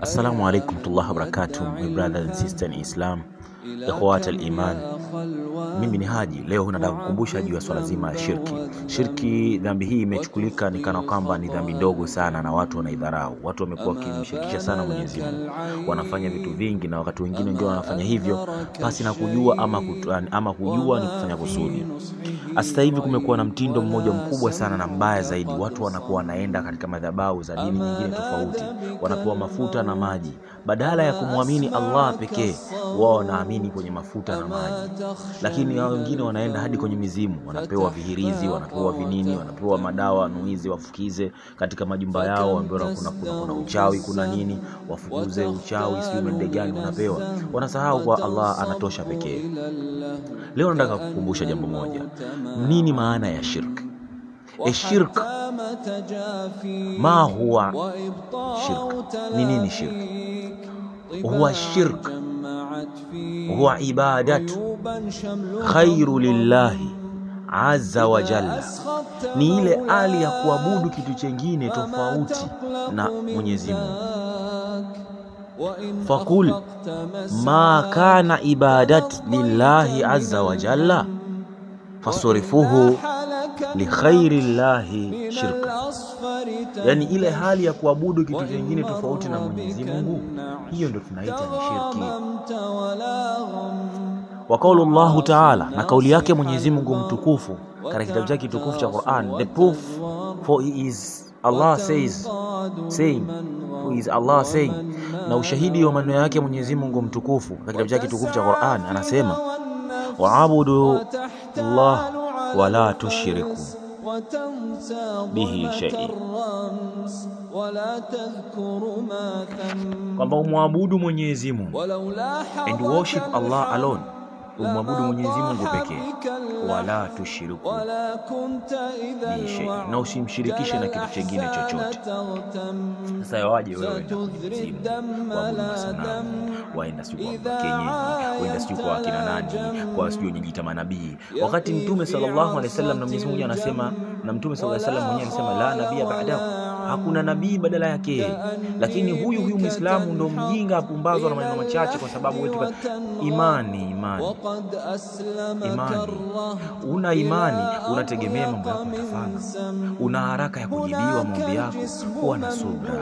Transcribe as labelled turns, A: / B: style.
A: Assalamu alaikum warahmatullahi wabarakatuh, my brothers and sisters in Islam, ikhwat al-iman. Mimi ni Haji. Leo nataka kukumbusha juu ya swala zima ya shirki. Shirki, dhambi hii imechukulika ni kana kwamba ni dhambi ndogo sana na watu wanaidharau. Watu wamekuwa wakimshirikisha sana Mwenyezi Mungu. Wanafanya vitu vingi na wakati wengine ndio wanafanya hivyo pasi na kujua ama kujua ni kufanya kusudi. Sasa hivi kumekuwa na mtindo mmoja mkubwa sana na mbaya zaidi. Watu wanakuwa wanaenda katika madhabahu za dini nyingine tofauti, wanapewa mafuta na maji. Badala ya kumwamini Allah pekee, wao wanaamini kwenye mafuta na maji. Lakini hao wengine wanaenda hadi kwenye mizimu, wanapewa vihirizi, wanapewa vinini, wanapewa madawa nuizi wafukize katika majumba yao, ambapo kuna uchawi, kuna nini, wafukuze uchawi, sio mendegani wanapewa. Wanasahau kwa Allah anatosha pekee. Leo nataka kukumbusha jambo moja. Nini maana ya shirk? Shirk ma huwa shirk? Nini shirk? Huwa shirk huwa ibadatu khairu lillahi azza wa jalla. Ni ile hali ya kuabudu kitu chengine tofauti na Mwenyezi Mungu. Fakul ma kana ibadat lillahi azza wa jalla fasurifuhu li khairi llahi shirka. Yani ile hali ya kuabudu kitu kingine tofauti na Mwenyezi Mungu, hiyo ndio tunaita ni shirki. Wa qaulu Allah Ta'ala, na kauli yake Mwenyezi Mungu mtukufu katika kitabu chake kitukufu cha Qur'an, the proof for is Allah saying, na ushahidi wa maneno yake Mwenyezi Mungu mtukufu katika kitabu chake kitukufu cha Qur'an anasema, wa'budu Allah wa la tushriku bihi shay'in, kwamba umwabudu Mwenyezi Mungu and worship Allah alone, umwabudu Mwenyezi Mungu pekee, wala tushiriku bihi shay'in, na usimshirikishe na kitu kingine chochote. Sasa waje wewe na Mwenyezi Mungu waabudu masanamu, waenda siku kwa kenyeji, waenda siku kwa kina nani, kwa siku nyingine manabii, wakati Mtume sallallahu alaihi wasallam na Mwenyezi Mungu anasema, na Mtume sallallahu alaihi wasallam mwenyewe alisema la nabiyya ba'dahu, hakuna nabii badala yake. Lakini huyu Muislamu ndo mjinga apumbazwa na maneno machache, kwa sababu wetu imani. Una imani, unategemea mambo yako yatafanya, una haraka ya kujibiwa maombi yako, kuwa na subra.